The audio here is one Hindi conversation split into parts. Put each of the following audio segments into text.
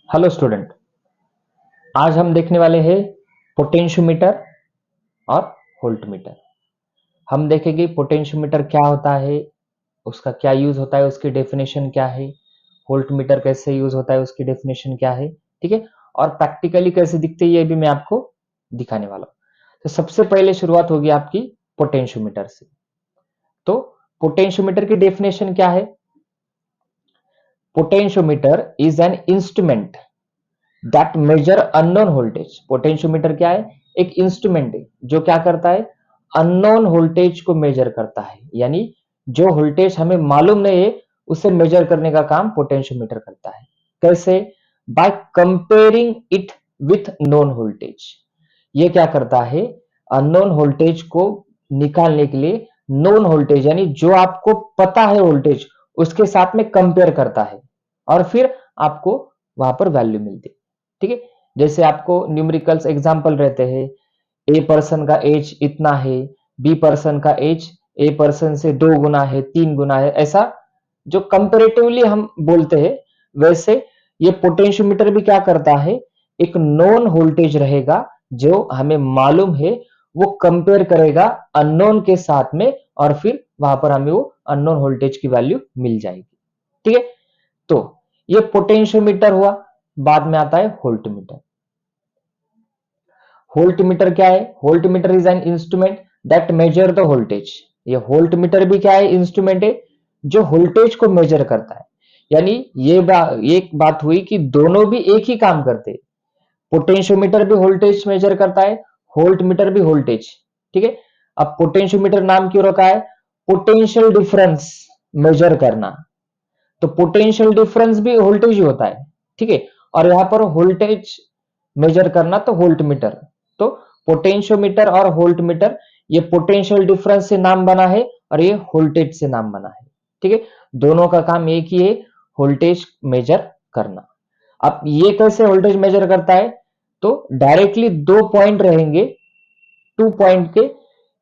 Hello student. आज हम देखने वाले हैं पोटेंशियोमीटर और वोल्टमीटर। हम देखेंगे पोटेंशियोमीटर क्या होता है, उसका क्या यूज होता है, उसकी डेफिनेशन क्या है, वोल्टमीटर कैसे यूज होता है, उसकी डेफिनेशन क्या है। ठीक है। और प्रैक्टिकली कैसे दिखते हैं ये भी मैं आपको दिखाने वाला हूँ। तो सबसे पहले शुरुआत होगी आपकी पोटेंशियोमीटर से। तो पोटेंशियोमीटर की डेफिनेशन क्या है? Potentiometer is an instrument that measure unknown voltage. Potentiometer क्या है? एक इंस्ट्रूमेंट है जो क्या करता है, अननोन वोल्टेज को मेजर करता है। यानी जो वोल्टेज हमें मालूम नहीं है उसे मेजर करने का काम पोटेंशियोमीटर करता है। कैसे? By comparing it with known voltage. ये क्या करता है, अननोन वोल्टेज को निकालने के लिए नोन वोल्टेज यानी जो आपको पता है वोल्टेज, उसके साथ में कंपेयर करता है और फिर आपको वहां पर वैल्यू मिलती है। ठीक है। जैसे आपको न्यूमेरिकल्स एग्जांपल रहते हैं, ए पर्सन का एज इतना है, बी पर्सन का एज ए पर्सन से 2 गुना है, 3 गुना है, ऐसा जो कंपेरेटिवली हम बोलते हैं, वैसे ये पोटेंशियोमीटर भी क्या करता है, एक नोन वोल्टेज रहेगा जो हमें मालूम है, वो कंपेयर करेगा अननोन के साथ में और फिर वहां पर हमें वो अननोन वोल्टेज की वैल्यू मिल जाएगी। ठीक है। तो ये पोटेंशियोमीटर हुआ। बाद में आता है वोल्टमीटर। वोल्टमीटर क्या है? Voltmeter is an instrument that measure the voltage. ये वोल्टमीटर भी क्या है? इंस्ट्रूमेंट है जो वोल्टेज को मेजर करता है। यानी एक बात हुई कि दोनों भी एक ही काम करते हैं। पोटेंशियोमीटर भी वोल्टेज मेजर करता है, वोल्टमीटर भी वोल्टेज। ठीक है। अब पोटेंशियोमीटर नाम क्यों रखा है? पोटेंशियल डिफरेंस मेजर करना। तो पोटेंशियल डिफरेंस भी वोल्टेज ही होता है। ठीक है। और यहां पर वोल्टेज मेजर करना तो वोल्टमीटर। तो पोटेंशियोमीटर और वोल्टमीटर, ये पोटेंशियल डिफरेंस से नाम बना है और ये वोल्टेज से नाम बना है। ठीक है। दोनों का काम एक ही है, वोल्टेज मेजर करना। अब ये कैसे वोल्टेज मेजर करता है? तो डायरेक्टली 2 पॉइंट रहेंगे, 2 पॉइंट के,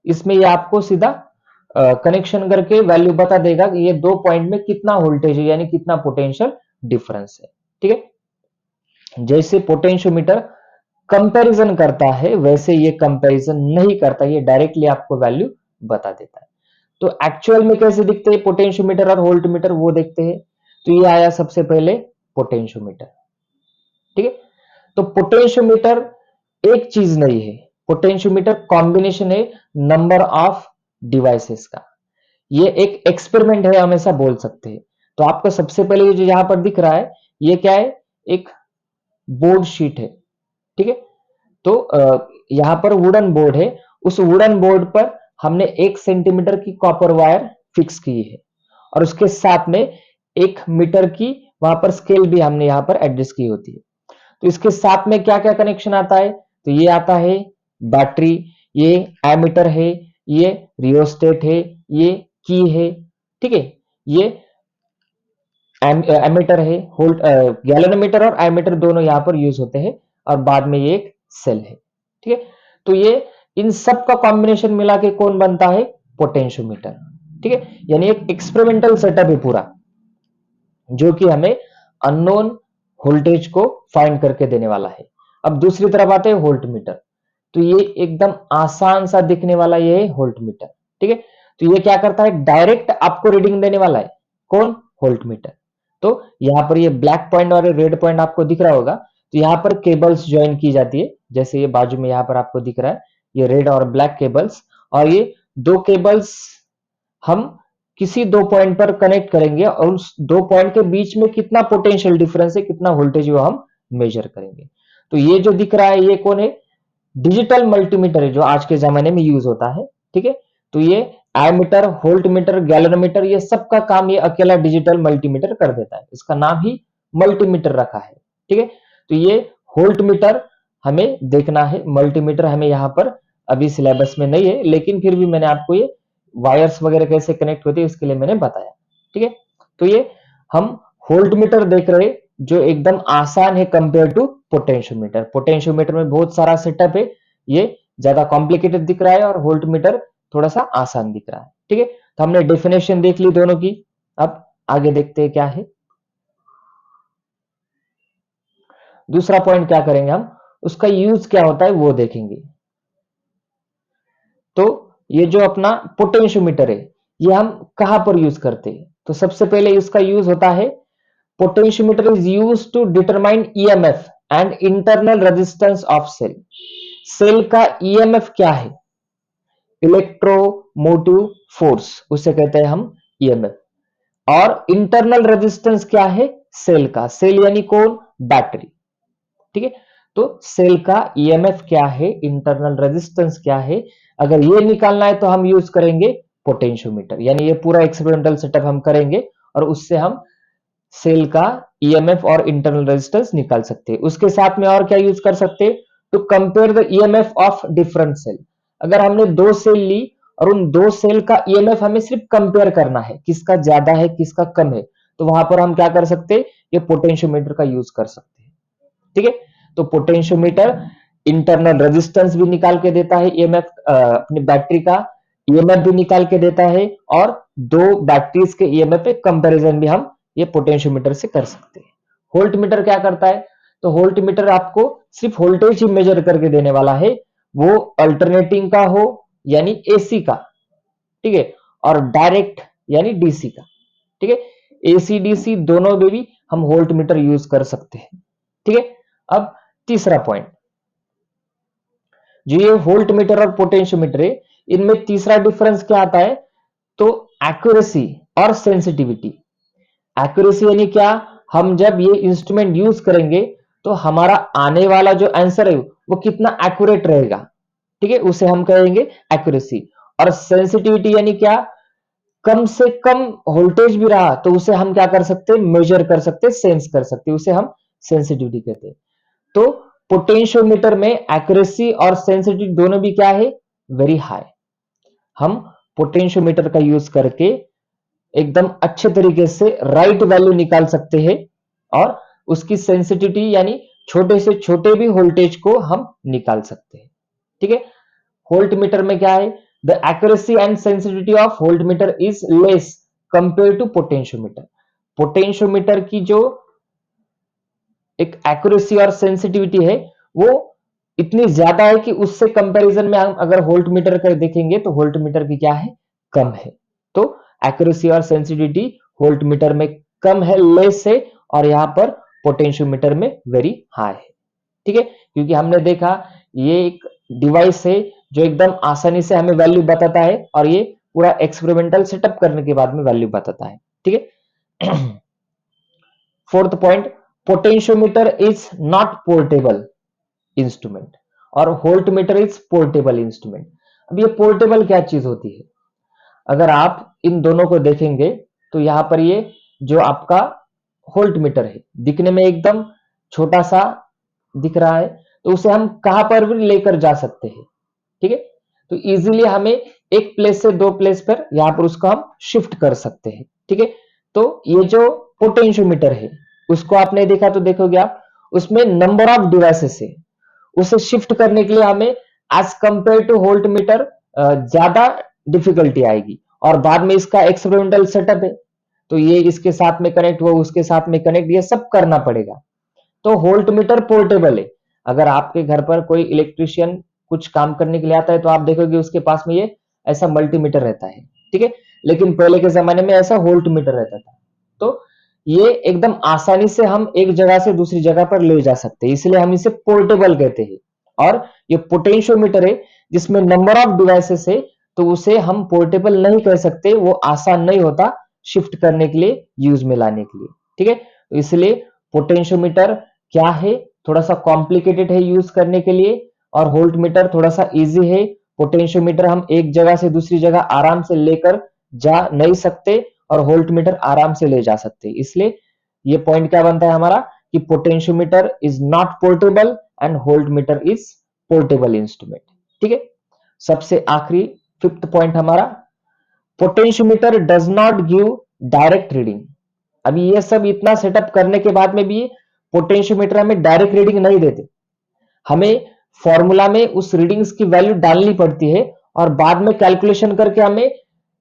इसमें ये आपको सीधा कनेक्शन करके वैल्यू बता देगा कि ये 2 पॉइंट में कितना वोल्टेज है, यानी कितना पोटेंशियल डिफरेंस है। ठीक है। जैसे पोटेंशियोमीटर कंपैरिजन करता है, वैसे ये कंपैरिजन नहीं करता, ये डायरेक्टली आपको वैल्यू बता देता है। तो एक्चुअल में कैसे दिखते हैं पोटेंशियोमीटर और वोल्टमीटर, वो देखते हैं। तो ये आया सबसे पहले पोटेंशियोमीटर। ठीक है। तो पोटेंशियोमीटर एक चीज नहीं है, पोटेंशियोमीटर कॉम्बिनेशन है नंबर ऑफ डिवाइसेस का। ये एक एक्सपेरिमेंट है, हमेशा बोल सकते हैं। तो आपको सबसे पहले ये जो यहां पर दिख रहा है, ये क्या है? एक बोर्ड शीट है। ठीक है। तो यहां पर वुडन बोर्ड है। उस वुडन बोर्ड पर हमने 1 सेंटीमीटर की कॉपर वायर फिक्स की है और उसके साथ में 1 मीटर की वहां पर स्केल भी हमने यहां पर एडजस्ट की होती है। तो इसके साथ में क्या क्या कनेक्शन आता है? तो ये आता है बैटरी, ये एमीटर है, ये रियोस्टेट है, ये की है। ठीक है। ये एमीटर है, होल्ट गैलोमीटर और एमीटर दोनों यहां पर यूज होते हैं और बाद में ये एक सेल है। ठीक है। तो ये इन सब का कॉम्बिनेशन मिला के कौन बनता है? पोटेंशियोमीटर। ठीक है। यानी एक एक्सपेरिमेंटल सेटअप है पूरा, जो कि हमें अननोन वोल्टेज को फाइंड करके देने वाला है। अब दूसरी तरफ आते हैं वोल्टमीटर। तो ये एकदम आसान सा दिखने वाला ये है वोल्टमीटर। ठीक है। तो ये क्या करता है? डायरेक्ट आपको रीडिंग देने वाला है। कौन? वोल्टमीटर। तो यहां पर ये ब्लैक पॉइंट और रेड पॉइंट आपको दिख रहा होगा। तो यहां पर केबल्स ज्वाइन की जाती है, जैसे ये बाजू में यहां पर आपको दिख रहा है, ये रेड और ब्लैक केबल्स। और ये 2 केबल्स हम किसी 2 पॉइंट पर कनेक्ट करेंगे और उस 2 पॉइंट के बीच में कितना पोटेंशियल डिफरेंस है, कितना वोल्टेज, वो हम मेजर करेंगे। तो ये जो दिख रहा है ये कौन है? डिजिटल मल्टीमीटर है, जो आज के जमाने में यूज होता है। ठीक है। तो ये एमीटर, वोल्टमीटर, गैलोमीटर, ये सब का काम ये अकेला डिजिटल मल्टीमीटर कर देता है। इसका नाम ही मल्टीमीटर रखा है। ठीक है। तो ये वोल्टमीटर हमें देखना है, मल्टीमीटर हमें यहाँ पर अभी सिलेबस में नहीं है, लेकिन फिर भी मैंने आपको ये वायर्स वगैरह कैसे कनेक्ट होते हैं इसके लिए मैंने बताया। ठीक है। तो ये हम वोल्टमीटर देख रहे हैं, जो एकदम आसान है कंपेयर टू पोटेंशियोमीटर। पोटेंशियोमीटर में बहुत सारा सेटअप है, ये ज्यादा कॉम्प्लिकेटेड दिख रहा है और वोल्टमीटर थोड़ा सा आसान दिख रहा है। ठीक है। तो हमने डेफिनेशन देख ली दोनों की। अब आगे देखते हैं क्या है। दूसरा पॉइंट क्या करेंगे हम, उसका यूज क्या होता है वो देखेंगे। तो ये जो अपना पोटेंशियोमीटर है, ये हम कहां पर यूज करते हैं? तो सबसे पहले इसका यूज होता है, potentiometer is use to determine EMF and internal resistance of cell. Cell का ईएमएफ क्या है? इलेक्ट्रोमोटिव फोर्स, उसे कहते हैं हम ईएमएफ। और इंटरनल रेजिस्टेंस क्या है सेल का? सेल यानी कौन? बैटरी। ठीक है, तो सेल का ईएमएफ क्या है, इंटरनल रेजिस्टेंस क्या है, अगर ये निकालना है तो हम यूज करेंगे पोटेंशियोमीटर। यानी ये पूरा एक्सपेरिमेंटल सेटअप हम करेंगे और उससे हम सेल का ईएमएफ और इंटरनल रेजिस्टेंस निकाल सकते हैं। उसके साथ में और क्या यूज कर सकते हैं? To compare the EMF of different cell. अगर हमने दो सेल ली और उन दो सेल का ईएमएफ हमें सिर्फ कंपेयर करना है, किसका ज्यादा है किसका कम है, तो वहां पर हम क्या कर सकते हैं? ये पोटेंशियोमीटर का यूज कर सकते हैं। ठीक है, तो पोटेंशियोमीटर इंटरनल रेजिस्टेंस भी निकाल के देता है, ईएमएफ अपनी बैटरी का ईएमएफ भी निकाल के देता है, और दो बैटरीज के ईएमएफ पे कंपैरिजन भी हम ये पोटेंशियोमीटर से कर सकते हैं। वोल्ट मीटर क्या करता है? तो वोल्ट मीटर आपको सिर्फ वोल्टेज ही मेजर करके देने वाला है, वो अल्टरनेटिंग का हो यानी एसी का, ठीक है, और डायरेक्ट यानी डीसी का। ठीक है, एसी डीसी दोनों में भी हम वोल्ट मीटर यूज कर सकते हैं। ठीक है, अब तीसरा पॉइंट, जो ये वोल्ट मीटर और पोटेंशियोमीटर है, इनमें तीसरा डिफरेंस क्या आता है? तो एक्यूरेसी और सेंसिटिविटी। एक्यूरेसी यानी क्या? हम जब ये इंस्ट्रूमेंट यूज करेंगे तो हमारा आने वाला जो आंसर है वो कितना एक्यूरेट रहेगा, ठीक है, उसे हम कहेंगे एक्यूरेसी। और सेंसिटिविटी यानी क्या? कम से कम वोल्टेज भी रहा तो उसे हम क्या कर सकते हैं? मेजर कर सकते हैं, सेंस कर सकते हैं, उसे हम सेंसिटिविटी कहते हैं। तो पोटेंशियोमीटर में एक्यूरेसी और सेंसिटिविटी दोनों भी क्या है? Very high. हम पोटेंशियोमीटर का यूज करके एकदम अच्छे तरीके से राइट वैल्यू निकाल सकते हैं, और उसकी सेंसिटिविटी यानी छोटे से छोटे भी वोल्टेज को हम निकाल सकते हैं। ठीक है, वोल्ट मीटर में क्या है? The accuracy and sensitivity of volt metre is less compare to potentiometer. Potentiometer की जो एक एक्यूरेसी और सेंसिटिविटी है वो इतनी ज्यादा है कि उससे कंपैरिजन में हम अगर वोल्ट मीटर कर देखेंगे तो वोल्ट मीटर की क्या है? कम है। तो एक्यूरेसी और सेंसिटिविटी वोल्ट मीटर में कम है, लेस है, और यहां पर पोटेंशियोमीटर में वेरी हाई है। ठीक है, क्योंकि हमने देखा ये एक डिवाइस है जो एकदम आसानी से हमें वैल्यू बताता है, और ये पूरा एक्सपेरिमेंटल सेटअप करने के बाद में वैल्यू बताता है। ठीक है, fourth point, potentiometer is not portable instrument और volt meter is portable instrument. अब ये पोर्टेबल क्या चीज होती है? अगर आप इन दोनों को देखेंगे तो यहां पर ये जो आपका वोल्ट मीटर है दिखने में एकदम छोटा सा दिख रहा है, तो उसे हम कहां पर भी लेकर जा सकते हैं। ठीक है, तो इजीली हमें एक प्लेस से दो प्लेस पर यहां पर उसको हम शिफ्ट कर सकते हैं। ठीक है, तो ये जो पोटेंशियोमीटर है उसको आपने देखा तो देखोगे आप, उसमें नंबर ऑफ डिवाइसेस है, उसे शिफ्ट करने के लिए हमें as compare to volt meter ज्यादा डिफिकल्टी आएगी, और बाद में इसका एक्सपेरिमेंटल सेटअप है, तो ये इसके साथ में कनेक्ट हुआ, उसके साथ में कनेक्ट, ये सब करना पड़ेगा। तो वोल्ट मीटर पोर्टेबल है। अगर आपके घर पर कोई इलेक्ट्रिशियन कुछ काम करने के लिए आता है तो आप देखोगे उसके पास में ये ऐसा मल्टीमीटर रहता है। ठीक है, लेकिन पहले के जमाने में ऐसा वोल्ट मीटर रहता था। तो ये एकदम आसानी से हम एक जगह से दूसरी जगह पर ले जा सकते हैं, इसलिए हम इसे पोर्टेबल कहते हैं। और ये पोटेंशियोमीटर है जिसमें नंबर ऑफ डिवाइसेस है, तो उसे हम पोर्टेबल नहीं कह सकते, वो आसान नहीं होता शिफ्ट करने के लिए, यूज में लाने के लिए। ठीक है, तो इसलिए पोटेंशियोमीटर क्या है? थोड़ा सा कॉम्प्लिकेटेड है यूज करने के लिए, और वोल्ट मीटर थोड़ा सा इजी है। पोटेंशियोमीटर हम एक जगह से दूसरी जगह आराम से लेकर जा नहीं सकते, और वोल्ट मीटर आराम से ले जा सकते हैं। इसलिए ये पॉइंट क्या बनता है हमारा कि potentiometer is not portable and volt meter is portable instrument. ठीक है, सबसे आखिरी फिफ्थ पॉइंट हमारा, potentiometer does not give direct reading. अभी ये सब इतना सेटअप करने के बाद में भी पोटेंशियोमीटर हमें डायरेक्ट रीडिंग नहीं देते, हमें फॉर्मूला में उस रीडिंग्स की वैल्यू डालनी पड़ती है, और बाद में कैलकुलेशन करके हमें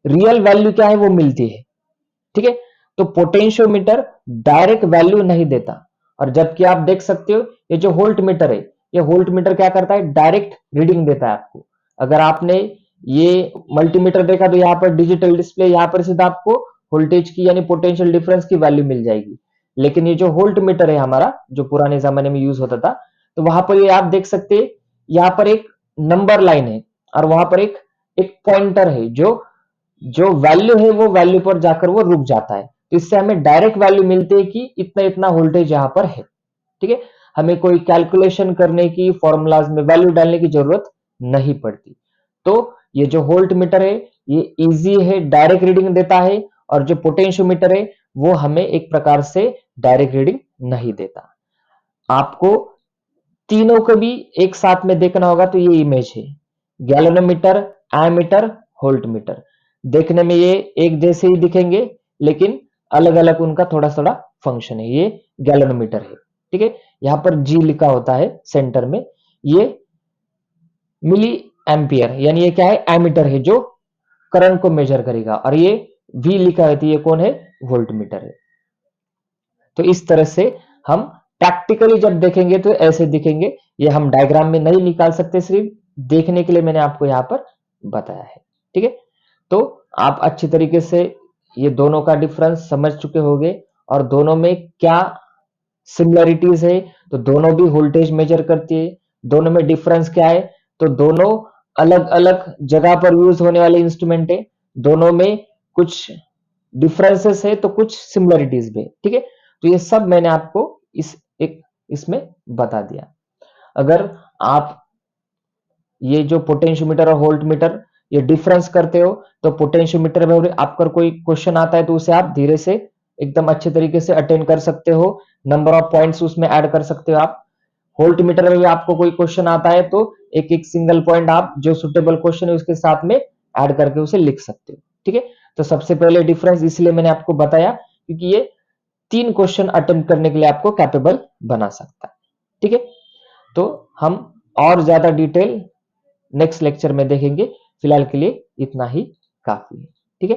रियल वैल्यू क्या है वो मिलती है। ठीक है, तो पोटेंशियोमीटर डायरेक्ट वैल्यू नहीं देता, और जबकि आप देख सकते हो ये जो वोल्ट मीटर है, ये वोल्ट मीटर क्या करता है, डायरेक्ट रीडिंग देता है आपको। अगर आपने ये मल्टीमीटर देखा तो यहाँ पर डिजिटल डिस्प्ले, यहाँ पर सीधा आपको वोल्टेज की यानी पोटेंशियल डिफरेंस की वैल्यू मिल जाएगी। लेकिन ये जो वोल्ट मीटर है हमारा, जो पुराने जमाने में यूज होता था, तो वहां पर ये आप देख सकते हैं, यहाँ पर एक नंबर लाइन है और वहां पर एक एक पॉइंटर है, जो जो वैल्यू है वो वैल्यू पर जाकर वो रुक जाता है। तो इससे हमें डायरेक्ट वैल्यू मिलती है कि इतना इतना वोल्टेज यहाँ पर है। ठीक है, हमें कोई कैलकुलेशन करने की, फॉर्मूलाज में वैल्यू डालने की जरूरत नहीं पड़ती। तो ये जो वोल्ट मीटर है ये इजी है, डायरेक्ट रीडिंग देता है, और जो पोटेंशियोमीटर है वो हमें एक प्रकार से डायरेक्ट रीडिंग नहीं देता। आपको तीनों को भी एक साथ में देखना होगा, तो ये इमेज है, गैलोनोमीटर, एमीटर, वोल्ट मीटर। देखने में ये एक जैसे ही दिखेंगे, लेकिन अलग अलग उनका थोड़ा थोड़ा फंक्शन है। ये गैलोनोमीटर है, ठीक है, यहाँ पर जी लिखा होता है सेंटर में, ये मिली एम्पियर, यानी ये क्या है, एमीटर है जो करंट को मेजर करेगा, और ये वी लिखा है तो ये कौन है, वोल्ट मीटर है। तो इस तरह से हम प्रैक्टिकली जब देखेंगे तो ऐसे दिखेंगे। ये हम डायग्राम में नहीं निकाल सकते, सिर्फ देखने के लिए मैंने आपको यहाँ पर बताया है। ठीक है, तो आप अच्छी तरीके से ये दोनों का डिफरेंस समझ चुके होंगे, और दोनों में क्या सिमिलरिटीज है, तो दोनों भी वोल्टेज मेजर करती है। दोनों में डिफरेंस क्या है, तो दोनों अलग अलग जगह पर यूज होने वाले इंस्ट्रूमेंट है। दोनों में कुछ डिफरेंसेस है तो कुछ सिमिलरिटीज भी है। ठीक है, तो ये सब मैंने आपको इस एक इसमें बता दिया। अगर आप ये जो पोटेंशियोमीटर और वोल्ट मीटर ये डिफरेंस करते हो, तो पोटेंशियोमीटर में आपका कोई क्वेश्चन आता है तो उसे आप धीरे से एकदम अच्छे तरीके से अटेंड कर सकते हो, नंबर ऑफ पॉइंट्स उसमें ऐड कर सकते हो आप। वोल्ट मीटर में भी आपको कोई क्वेश्चन आता है तो एक एक सिंगल पॉइंट आप जो सुटेबल क्वेश्चन है उसके साथ में ऐड करके उसे लिख सकते हो। ठीक है, तो सबसे पहले डिफरेंस इसलिए मैंने आपको बताया क्योंकि ये 3 क्वेश्चन अटेम्प्ट करने के लिए आपको कैपेबल बना सकता है। ठीक है, तो हम और ज्यादा डिटेल नेक्स्ट लेक्चर में देखेंगे। फिलहाल के लिए इतना ही काफी है। ठीक है।